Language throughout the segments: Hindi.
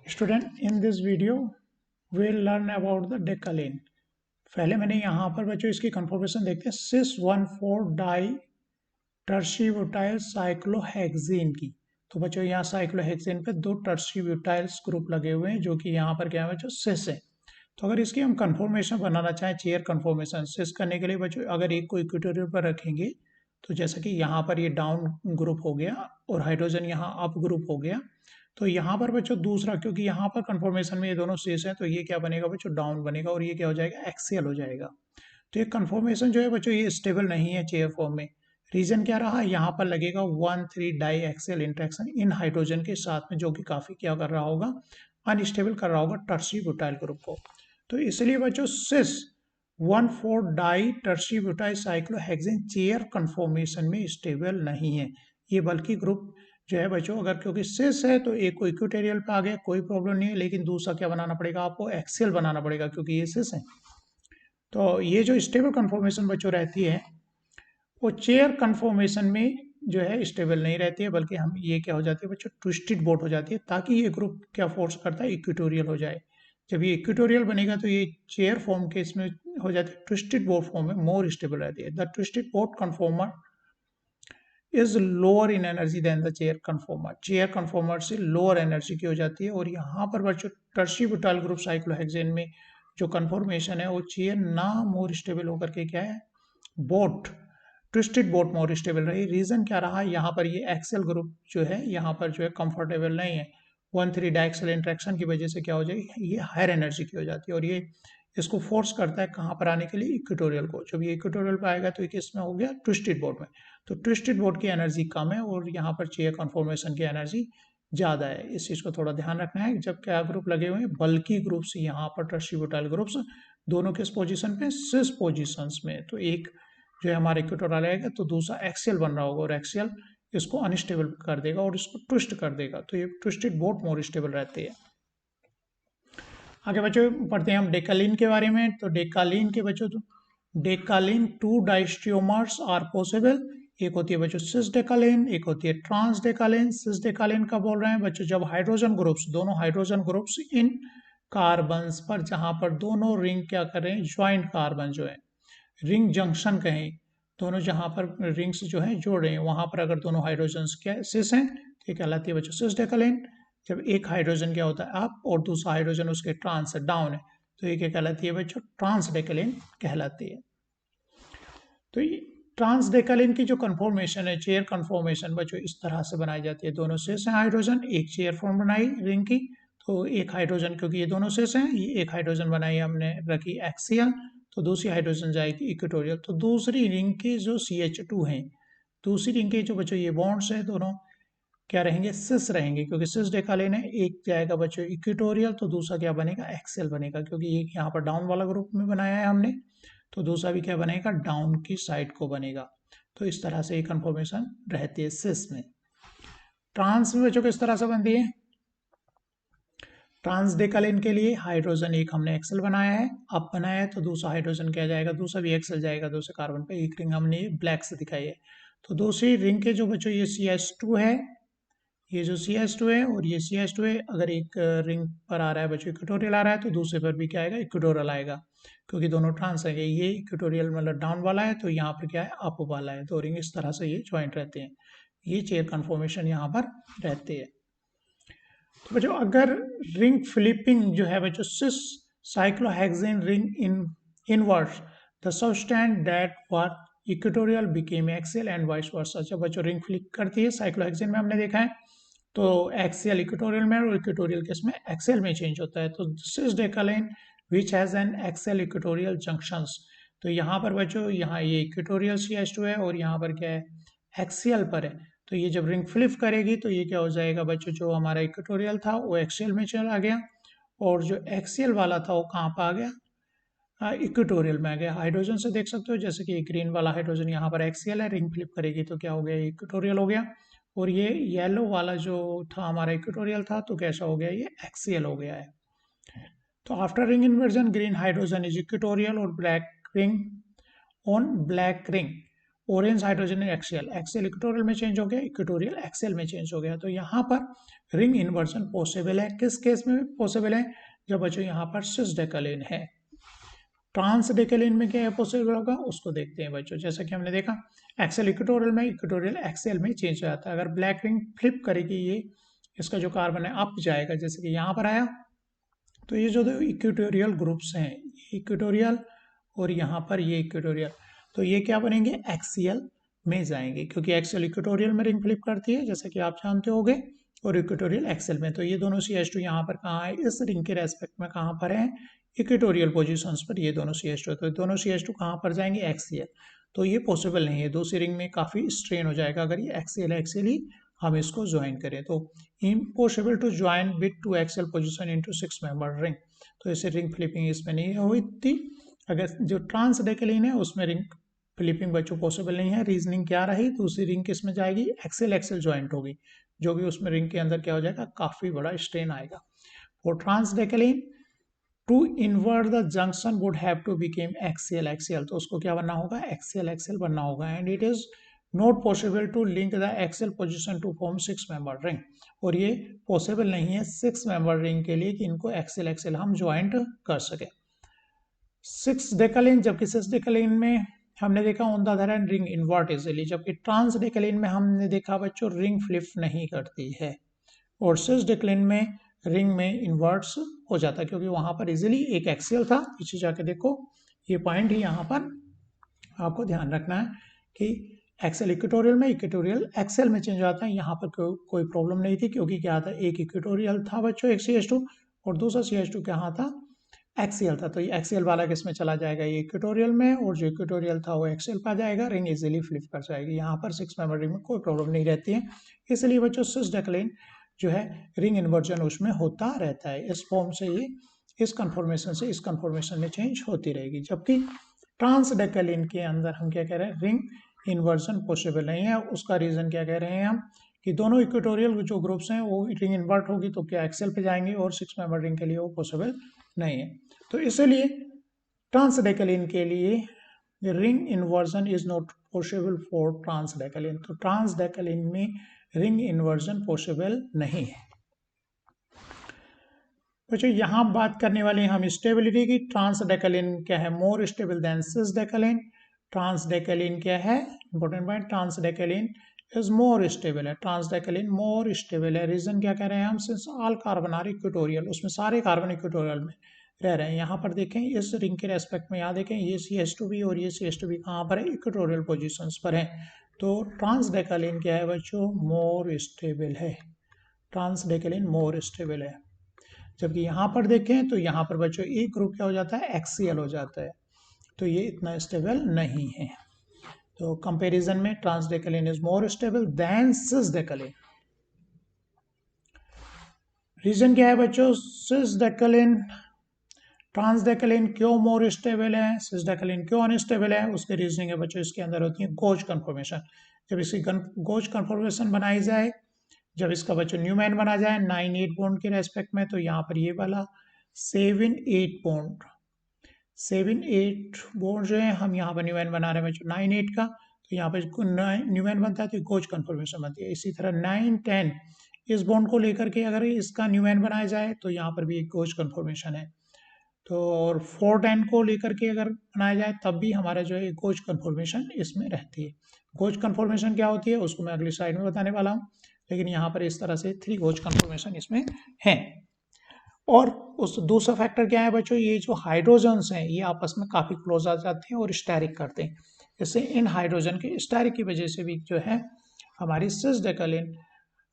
Student, in this video we will learn about the decalene. पहले मैंने यहाँ पर बच्चों इसकी कंफर्मेशन देखते हैं सिस 1,4 डाई टर्शीब्यूटाइल साइक्लोहेक्सेन की। तो बच्चों यहाँ साइक्लोहेक्सेन पे दो टर्शीब्यूटाइल्स ग्रुप लगे हुए हैं जो कि यहाँ पर क्या है बच्चों सिस है। तो अगर इसकी हम कंफर्मेशन बनाना चाहें चेयर कंफर्मेशन सिस करने के लिए बच्चों अगर एक को इक्वेटोरियल पर रखेंगे तो जैसा कि यहाँ पर ये डाउन ग्रुप हो गया और हाइड्रोजन यहाँ अप ग्रुप हो गया। तो यहाँ पर बच्चों दूसरा क्योंकि यहाँ पर कंफर्मेशन में ये दोनों शेष हैं तो ये क्या बनेगा बच्चों डाउन बनेगा और ये क्या हो जाएगा एक्सियल हो जाएगा। तो ये कंफर्मेशन जो है बच्चों ये स्टेबल नहीं है चेयर फॉर्म में। रीजन क्या रहा यहाँ पर लगेगा 1,3 डाई एक्सियल इंट्रैक्शन इन हाइड्रोजन के साथ में जो कि काफी क्या कर रहा होगा अनस्टेबल कर रहा होगा टर्शी ब्यूटाइल ग्रुप को। तो इसलिए बच्चों cis 1,4 di tertiary butyl cyclohexane chair conformation में स्टेबल नहीं है। ये बल्कि ग्रुप जो है बच्चों अगर क्योंकि सिस है तो एक को इक्वेटोरियल पे आ गया कोई प्रॉब्लम नहीं है, लेकिन दूसरा क्या बनाना पड़ेगा आपको एक्सियल बनाना पड़ेगा क्योंकि ये सिस है। तो ये जो स्टेबल कंफर्मेशन बच्चों रहती है वो चेयर कंफर्मेशन में जो है स्टेबल नहीं रहती है, बल्कि हम ये क्या हो जाती है बच्चों ट्विस्टेड बोट हो जाती है ताकि ये ग्रुप क्या फोर्स करता है इक्वेटोरियल हो जाए। जब ये इक्वेटोरियल बनेगा तो ये चेयर फॉर्म के इसमें हो जाती है ट्विस्टेड बोट फॉर्म में मोर स्टेबल रहती है। The twisted boat conformer is lower in energy than the chair conformer. Chair conformer से लोअर एनर्जी की हो जाती है और यहाँ पर बच्चों टर्शी ब्यूटाइल ग्रुप साइक्लोहेक्सेन में जो कंफर्मेशन है वो चेयर ना मोर स्टेबल होकर के क्या है boat twisted boat more stable रही। रीजन क्या रहा यहाँ पर ये एक्सेल ग्रुप जो है यहाँ पर जो है कंफर्टेबल नहीं है। 1,3 डाइक्सल इंट्रैक्शन की वजह से क्या हो जाएगी ये हायर एनर्जी की हो जाती है और ये इसको फोर्स करता है कहाँ पर आने के लिए इक्वेटोरियल को। जब ये इक्वेटोरियल पर आएगा तो किसमें हो गया ट्विस्टेड बोट में। तो ट्विस्टेड बोट की एनर्जी कम है और यहाँ पर चेयर कन्फॉर्मेशन की एनर्जी ज़्यादा है। इस चीज़ को थोड़ा ध्यान रखना है। जब क्या ग्रुप लगे हुए हैं बल्कि ग्रुप्स यहाँ पर टर्शीब्यूटाइल ग्रुप्स दोनों किस पोजीशन पे सिस पोजीशंस में। तो एक जो है हमारा इक्वेटोरियल आएगा तो दूसरा एक्सियल बन रहा होगा और एक्सियल इसको अनस्टेबल कर देगा और इसको ट्विस्ट कर देगा। तो ये ट्विस्टेड बोट मोर स्टेबल रहती है। आगे बच्चों पढ़ते हैं हम डेकालीन के बारे में। तो डेकालीन के बच्चों तो डेकालीन 2 डाइस्टियोमर्स आर पॉसिबल। एक होती है बच्चों सिस डेकालीन, एक होती है ट्रांस डेकालीन। सिस डेकालीन का बोल रहे हैं बच्चों जब हाइड्रोजन ग्रुप्स दोनों हाइड्रोजन ग्रुप्स इन कार्बन्स पर जहां पर दोनों रिंग क्या करें ज्वाइंट कार्बन जो है रिंग जंक्शन कहें दोनों जहां पर रिंग्स जो है जोड़ रहे हैं वहां पर अगर दोनों हाइड्रोजन क्या सिस हैं तो ये कहलाती है बच्चों सिस डेकालीन। जब एक हाइड्रोजन क्या होता है अप और दूसरा हाइड्रोजन उसके ट्रांस डाउन है तो ये क्या कहलाती है बच्चों ट्रांस डेकालीन कहलाती है। तो ये ट्रांस डेकालीन की जो कंफर्मेशन है चेयर कंफर्मेशन बच्चों इस तरह से बनाई जाती है। दोनों शेष हैं हाइड्रोजन एक चेयर फॉर्म बनाई रिंग की। तो एक हाइड्रोजन क्योंकि ये दोनों शेष हैं ये एक हाइड्रोजन बनाई हमने रखी एक्सियल तो दूसरी हाइड्रोजन जाएगी इक्वेटोरियल। तो दूसरी रिंग के जो CH2 हैं दूसरी रिंग के जो बच्चों ये बॉन्ड्स हैं दोनों क्या रहेंगे सिस रहेंगे क्योंकि सिस डेकालीन है। एक जाएगा बच्चों इक्वेटोरियल तो दूसरा क्या बनेगा एक्सियल बनेगा क्योंकि एक यहाँ पर डाउन वाला ग्रुप में बनाया है हमने तो दूसरा भी क्या बनेगा डाउन की साइड को बनेगा। तो इस तरह से ये कंफर्मेशन रहती है सिस में। ट्रांस में बच्चों किस तरह से बनती है ट्रांस डेकालीन के लिए हाइड्रोजन एक हमने एक्सेल बनाया है अप बनाया है तो दूसरा हाइड्रोजन क्या जाएगा दूसरा भी एक्सेल जाएगा दूसरे कार्बन पे एक रिंग हमने ब्लैक से दिखाई है। तो दूसरी रिंग के जो बच्चों ये CH2 है ये जो CH2 है और ये CH2 है अगर एक रिंग पर आ रहा है बच्चों इक्वेटोरियल आ रहा है तो दूसरे पर भी क्या आएगा इक्वेटोरियल आएगा क्योंकि दोनों ट्रांस है। ये इक्वेटोरियल मतलब डाउन वाला है तो यहाँ पर क्या है अप वाला है तो रिंग इस तरह से ये ज्वाइंट रहते हैं। ये चेयर कन्फॉर्मेशन यहाँ पर रहते हैं। तो बच्चों अगर रिंग फ्लिपिंग जो है बच्चों cis cyclohexane ring in inverse the substance that were equatorial became axial and vice versa. जब बच्चों रिंग फ्लिप करती है साइक्लोहेक्सेन में हमने देखा है तो एक्सियल इक्वेटोरियल में और इक्वेटोरियल केस में एक्सियल में चेंज होता है। तो cis decalin which has an axial equatorial junctions. तो यहाँ पर बच्चों यहाँ ये इक्वेटोरियल CH2 है और यहाँ पर क्या है एक्सियल पर है। तो ये जब रिंग फ्लिप करेगी तो ये क्या हो जाएगा बच्चों जो हमारा इक्वेटोरियल था वो एक्सियल में चला गया और जो एक्सियल वाला था वो कहाँ पर आ गया इक्वेटोरियल में आ गया। हाइड्रोजन से देख सकते हो जैसे कि ग्रीन वाला हाइड्रोजन यहाँ पर एक्सियल है रिंग फ्लिप करेगी तो क्या हो गया इक्वेटोरियल हो गया और ये येलो वाला जो था हमारा इक्वेटोरियल था तो कैसा हो गया ये एक्सियल हो गया है। तो after ring inversion green hydrogen is equatorial और black ring on black ring orange hydrogen axial, axial equatorial में चेंज हो गया, इक्वेटोरियल एक्सियल में चेंज हो गया। तो यहाँ पर रिंग इन्वर्जन पॉसिबल है। किस केस में पॉसिबल है? जब बच्चों यहाँ पर सिस डेकेलिन है। ट्रांस डेकेलिन में क्या है पॉसिबल होगा, उसको देखते हैं बच्चों। जैसा कि हमने देखा एक्सेल इक्वेटोरियल में, इक्वेटोरियल एक्सेल में चेंज हो जाता है। अगर ब्लैक रिंग फ्लिप करेगी, ये इसका जो कार्बन है अप जाएगा, जैसे कि यहाँ पर आया, तो ये जो इक्वेटोरियल ग्रुप्स हैं, इक्वेटोरियल और यहाँ पर ये इक्वेटोरियल, तो ये क्या बनेंगे, एक्सियल में जाएंगे, क्योंकि एक्सियल इक्वेटोरियल में रिंग फ्लिप करती है, जैसे कि आप जानते होंगे, और इक्वेटोरियल एक्सेल में। तो ये दोनों CH2 यहाँ पर कहाँ है, इस रिंग के रेस्पेक्ट में कहाँ पर है, इक्वेटोरियल पोजीशंस पर ये दोनों CH2। तो दोनों CH2 कहाँ पर जाएंगे, एक्सियल। तो ये पॉसिबल नहीं है, दूसरी रिंग में काफ़ी स्ट्रेन हो जाएगा अगर ये एक्सियल ही हम इसको ज्वाइन करें। तो impossible to join with two axial position into 6 member ring. तो ऐसे रिंग फ्लिपिंग इसमें नहीं हुई थी। अगर जो ट्रांस डेकेलिन है उसमें रिंग फ्लिपिंग बच्चों पॉसिबल नहीं है। रीजनिंग क्या रही, दूसरी रिंग किस में जाएगी, एक्सेल ज्वाइंट होगी, जो भी उसमें रिंग के अंदर क्या हो जाएगा, काफी बड़ा स्ट्रेन आएगा। और trans decalin to invert the junction would have to became axial, तो उसको क्या बनना होगा, एक्सियल बनना होगा। And it is not possible to link the axial position to form 6 member ring. और ये पॉसिबल नहीं है 6 मेंबर रिंग के लिए कि इनको एक्सियल हम ज्वाइंट कर सके। 6 डेकेलिन, जबकि 6 डेकेलिन में हमने देखा on the other hand ring invert easily, जबकि ट्रांस डेकेलिन में हमने देखा बच्चों रिंग फ्लिप नहीं करती है। और 6 डेकेलिन में रिंग में इन्वर्ट्स हो जाता है, क्योंकि वहां पर इजिली एक एक्सियल था। पीछे जाके देखो, ये पॉइंट ही यहाँ पर आपको ध्यान रखना है कि एक्सेल इक्वेटोरियल में, इक्वेटोरियल एक्सेल में चेंज आता है। यहाँ पर कोई प्रॉब्लम नहीं थी, क्योंकि क्या था, एक इक्वेटोरियल था बच्चों, एक CH2, और दूसरा CH2 कहाँ था, एक्सियल था। तो ये एक्सियल वाला किस में चला जाएगा, ये इक्वेटोरियल में, और जो इक्वेटोरियल था वो एक्सियल पर जाएगा, रिंग इजिली फ्लिप कर जाएगी। यहाँ पर 6 मेंबर रिंग में कोई प्रॉब्लम नहीं रहती है। इसलिए बच्चों 6 डेकेलिन जो है रिंग इन्वर्जन उसमें होता रहता है। इस फॉर्म से ये इस कन्फॉर्मेशन से इस कन्फॉर्मेशन में चेंज होती रहेगी। जबकि ट्रांस डेकेलिन के अंदर हम क्या कह रहे हैं, रिंग इन्वर्जन पॉसिबल नहीं है। उसका रीजन क्या कह रहे हैं हम, कि दोनों इक्वेटोरियल जो ग्रुप्स हैं वो रिंग इन्वर्ट होगी तो क्या एक्सेल पे जाएंगे, और 6 मेंबर रिंग के लिए वो पॉसिबल नहीं है। तो इसलिए ट्रांस डेकेलिन के लिए ring inversion is not possible for trans decalin. तो ट्रांस डेकेलिन में रिंग इन्वर्जन पॉसिबल नहीं है। बच्चों यहाँ बात करने वाले हैं हम स्टेबिलिटी की। ट्रांस डेकेलिन क्या है, more stable than cis decalin. Trans decalin क्या है, important point, trans decalin is more stable है, ट्रांस डेकेलिन मोर स्टेबल है। रीजन क्या कह रहे हैं हम, since all carbon are equatorial, उसमें सारे कार्बन इक्वेटोरियल में रह रहे हैं। यहाँ पर देखें इस रिंग के रेस्पेक्ट में, यहाँ देखें ये CH2 और ये CH2 कहाँ पर है, इक्वेटोरियल पोजिशन पर है। तो ट्रांस डेकेलिन क्या है बच्चों, मोर स्टेबल है, ट्रांस डेकेलिन मोर स्टेबल है। जबकि यहाँ पर देखें तो यहाँ पर बच्चों एक ग्रुप क्या हो जाता है, एक्सियल हो जाता है, तो ये इतना स्टेबल नहीं है। तो कंपैरिजन में trans decalin is more stable than cis decalin. Reason क्या है बच्चों, सिस डेकेलिन, ट्रांस डेकेलिन क्यों मोर स्टेबल है, सिस डेकेलिन क्यों अनस्टेबल है, उसके रीजनिंग है बच्चों, इसके अंदर होती है गोज कन्फॉर्मेशन। जब इसकी गोज कन्फॉर्मेशन बनाई जाए, जब इसका बच्चों न्यूमैन बना जाए 9-8 बॉन्ड के रेस्पेक्ट में, तो यहाँ पर ये वाला 7-8 बॉन्ड, 7-8 बॉन्ड जो है हम यहाँ पर न्यूमैन बना रहे हैं बच्चों 9-8 का, तो यहाँ पर न्यूमैन बनता है तो गोज कन्फॉर्मेशन बनती है। इसी तरह 9-10 इस बॉन्ड को लेकर के अगर इसका न्यूमैन बनाया जाए तो यहाँ पर भी एक गोज कन्फॉर्मेशन है। तो और 4-10 को लेकर के अगर बनाया जाए तब भी हमारा जो है गोज कन्फॉर्मेशन इसमें रहती है। गोज कन्फॉर्मेशन क्या होती है उसको मैं अगली स्लाइड में बताने वाला हूँ, लेकिन यहाँ पर इस तरह से 3 गोज कन्फॉर्मेशन इसमें है। और उस दूसरा फैक्टर क्या है बच्चों, ये जो हाइड्रोजन्स हैं ये आपस में काफ़ी क्लोज आ जाते हैं और स्टैरिक करते हैं। इससे इन हाइड्रोजन के स्टैरिक की वजह से भी जो है हमारी सिस डेकेलिन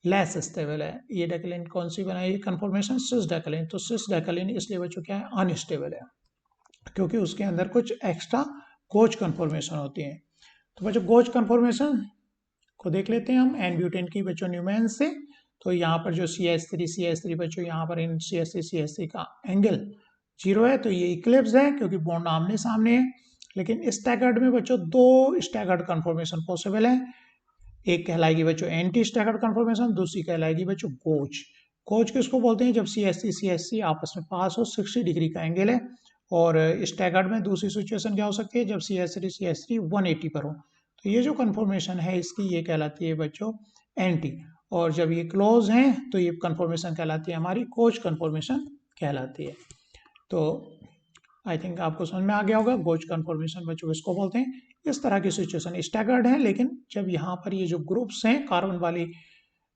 लेस स्टेबल है। ये डेकेलिन कौन सी बनाई कन्फॉर्मेशन, सिस डेकेलिन। तो सिस डेकेलिन इसलिए बच्चों क्या है, अनस्टेबल है, क्योंकि उसके अंदर कुछ एक्स्ट्रा गोज कन्फॉर्मेशन होती है। तो बच्चों गोज कन्फॉर्मेशन को देख लेते हैं हम एन ब्यूटेन की बच्चों न्यूमैन से। तो यहाँ पर जो CH3 बच्चों, यहाँ पर इन CH3 का एंगल 0 है, तो ये इक्लिप्स है क्योंकि बॉन्ड आमने सामने है। लेकिन स्टैगर्ड में बच्चों 2 स्टैगर्ड कन्फॉर्मेशन पॉसिबल है। एक कहलाएगी बच्चों एंटी स्टैगर्ड कन्फॉर्मेशन, दूसरी कहलाएगी बच्चों गोज। गोज किसको बोलते हैं, जब CH3 आपस में पास हो, 60 डिग्री का एंगल है। और स्टैगर्ड में दूसरी सिचुएशन क्या हो सकती है, जब CH3 180 पर हो, तो ये जो कन्फॉर्मेशन है इसकी ये कहलाती है बच्चों एंटी, और जब ये क्लोज हैं तो ये कन्फॉर्मेशन कहलाती है हमारी गोज कन्फॉर्मेशन कहलाती है। तो आई थिंक आपको समझ में आ गया होगा गोज कन्फॉर्मेशन बच्चों किसको बोलते हैं। इस तरह की सिचुएशन स्टैगर्ड है, लेकिन जब यहाँ पर ये जो ग्रुप्स हैं कार्बन वाली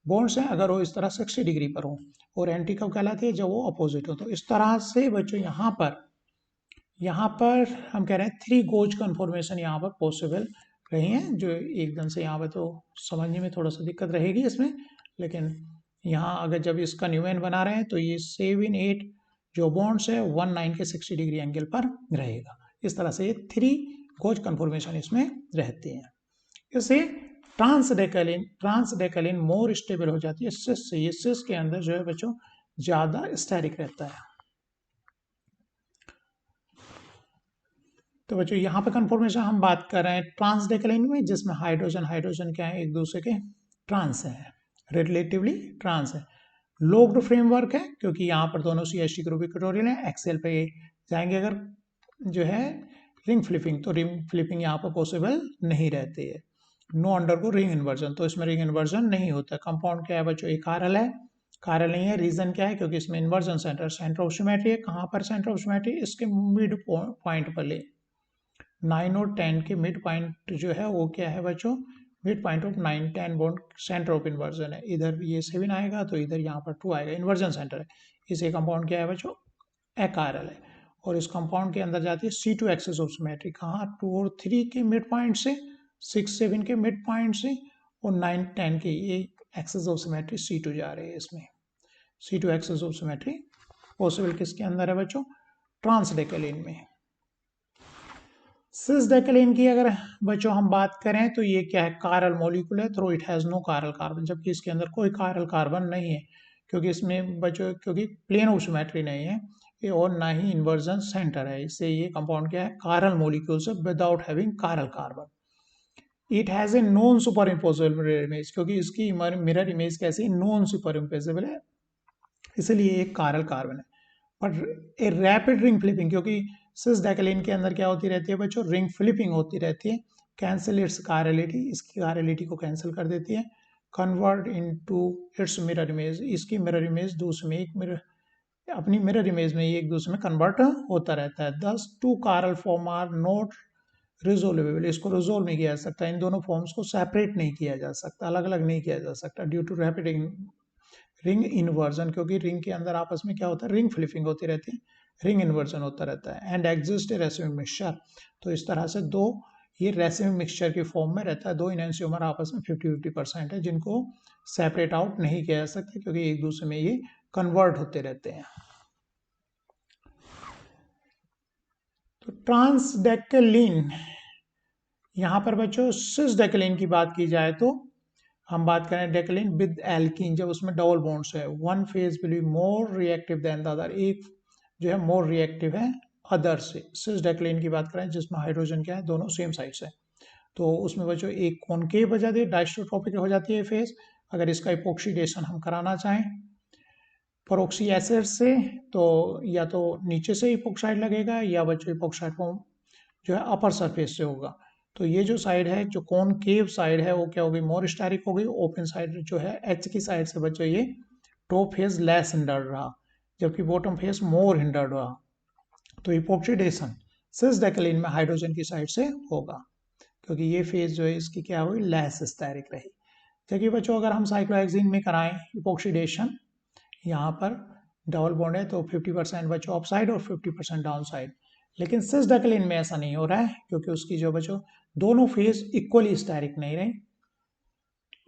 बॉन्ड्स हैं अगर वो इस तरह 60 डिग्री पर हो, और एंटी कब कहलाती है जब वो अपोजिट हो। तो इस तरह से बच्चों यहाँ पर हम कह रहे हैं 3 गोज कन्फॉर्मेशन यहाँ पर पॉसिबल रही हैं, जो एकदम से यहाँ पर तो समझने में थोड़ा सा दिक्कत रहेगी इसमें, लेकिन यहाँ अगर जब इसका न्यूमेन बना रहे हैं तो ये 7 8 जो बॉन्ड्स है 1 9 के 60 डिग्री एंगल पर रहेगा। इस तरह से ये 3 गोज कन्फॉर्मेशन इसमें रहती हैं। इससे ट्रांसडेकलिन मोर स्टेबल हो जाती है सिस से। ये सिस के अंदर जो है बच्चों ज्यादा स्टेरिक रहता है। तो बच्चों यहाँ पे कन्फॉर्मेशन हम बात कर रहे हैं ट्रांसडेकलिन में, जिसमें हाइड्रोजन क्या है एक दूसरे के ट्रांस है, रिलेटिवली ट्रांस है। लोग्ड फ्रेमवर्क है क्योंकि यहाँ पर दोनों CH3 ग्रुप इक्वेटोरियल है। एक्सेल पे जाएंगे अगर जो है रिंग फ्लिपिंग, तो रिंग फ्लिपिंग यहाँ पर पॉसिबल नहीं रहती है। नो अंडरगो रिंग इन्वर्जन, तो इसमें रिंग इन्वर्जन नहीं होता। कंपाउंड क्या है बच्चों एक कायरल है, कायरल नहीं है, रीजन क्या है क्योंकि इसमें इन्वर्जन सेंटर ऑफ सिमेट्री है। कहाँ पर सेंटर ऑफ सिमेट्री, इसके मिड पॉइंट पर ले 9 और 10 के मिड पॉइंट जो है वो क्या है बच्चों mid point of 9 10 bond centre of inversion है। इधर ये 7 आएगा तो इधर यहाँ पर 2 आएगा, इन्वर्जन सेंटर है। इसे कंपाउंड क्या है बच्चों एकायरल है, और इस कंपाउंड के अंदर जाती है C2 एक्सिस ऑफ सिमेट्री। कहाँ 2 और 3 के मिड पॉइंट से, 6 7 के मिड पॉइंट से, और 9 10 के ये एक्सिस ऑफ सिमेट्री C2 जा रही है। इसमें C2 axis of symmetry possible किसके अंदर है बच्चों ट्रांसडेकलिन में। सिसडेकलिन की अगर बच्चों हम बात करें तो ये क्या है कायरल मॉलिक्यूल है, though it has no chiral carbon, जबकि इसके अंदर कोई कायरल कार्बन नहीं है क्योंकि इसमें बच्चों क्योंकि प्लेन ऑफ सिमेट्री नहीं है ये, और ना ही इन्वर्जन सेंटर है। इससे ये कंपाउंड क्या है कायरल मॉलिक्यूल से without having chiral carbon. It has a non super imposable mirror image, क्योंकि इसकी मिरर इमेज कैसी नॉन सुपर इम्पोजेबल है, इसलिए एक कायरल कार्बन है। But a rapid ring flipping, क्योंकि सिसडेकलिन के अंदर क्या होती रहती है बच्चों रिंग फ्लिपिंग होती रहती है, कैंसिल इट्स कायरलिटी, इसकी कायरलिटी को कैंसिल कर देती है। Convert into its mirror image, इसकी मिरर इमेज दूसरे में एक मिरर अपनी मिरर इमेज में ये एक दूसरे में कन्वर्ट होता रहता है। दस 2 कायरल फॉर्म आर नॉट रिजोल्वेबल, इसको रिजोल्व नहीं किया जा सकता, इन दोनों फॉर्म्स को सेपरेट नहीं किया जा सकता, अलग अलग नहीं किया जा सकता due to rapid ring inversion, क्योंकि रिंग के अंदर आपस में क्या होता है रिंग फ्लिपिंग होती रहती है, रिंग इन्वर्जन होता रहता है। एंड एग्जिस्ट रेसिमिक मिक्सचर, तो इस तरह से दो ये रेसिमिक मिक्सचर की फॉर्म में रहता है। दो इनएंशियोमर आपस में 50-50% है जिनको सेपरेट आउट नहीं किया जा सकता क्योंकि एक दूसरे में ये कन्वर्ट होते रहते हैं। तो ट्रांसडेकलिन, यहाँ पर बच्चों सिसडेकलिन की बात की जाए तो हम बात करें डेकलिन विद एल्कीन, जब उसमें डबल बॉन्ड्स है, one phase will be more reactive than the other, एक जो है मोर रिएक्टिव है अदर से। सिसडेकलिन की बात करें जिसमें हाइड्रोजन क्या है दोनों सेम साइड से, तो उसमें बच्चों एक कॉनकेव हो जाती है डाइसोट्रोपिक हो जाती है फेज। अगर इसका इपोक्सीडेशन हम कराना चाहें परोक्सी एसिड से तो या तो नीचे से इपोक्साइड लगेगा या बच्चों इपोक्साइड फॉर्म जो है अपर सरफेस से होगा। तो ये जो साइड है जो कॉनकेव साइड है वो क्या होगी मोर स्टेरिक हो गई, ओपन साइड जो है एच की साइड से बच्चों ये टॉप फेज लेस हिंडर्ड रहा जबकि बॉटम फेज मोर हिंडर्ड रहा। तो इपोक्सीडेशन सिसडेकलिन में हाइड्रोजन की साइड से होगा क्योंकि ये फेज जो है इसकी क्या हुई लेस स्टेरिक रही। जबकि बच्चों अगर हम साइक्लोहेक्सीन में कराएं इपोक्सीडेशन, यहाँ पर डबल बॉन्ड है तो 50% बच्चों अप साइड और 50% डाउन साइड, लेकिन सिसडेकलिन में ऐसा नहीं हो रहा है क्योंकि उसकी जो बच्चों दोनों फेज इक्वली स्टेरिक नहीं रहे,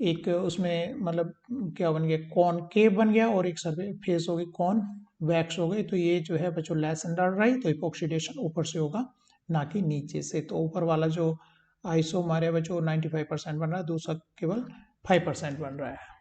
एक उसमें मतलब क्या बन गया कॉनकेव बन गया और एक सरफेस फेस हो गई कॉन वैक्स हो गई। तो ये जो है बच्चों लेस हिंडर्ड रही, तो इपोक्सीडेशन ऊपर से होगा ना कि नीचे से। तो ऊपर वाला जो आइसोमर है बच्चों 95% बन रहा है, दूसरा केवल 5% बन रहा है।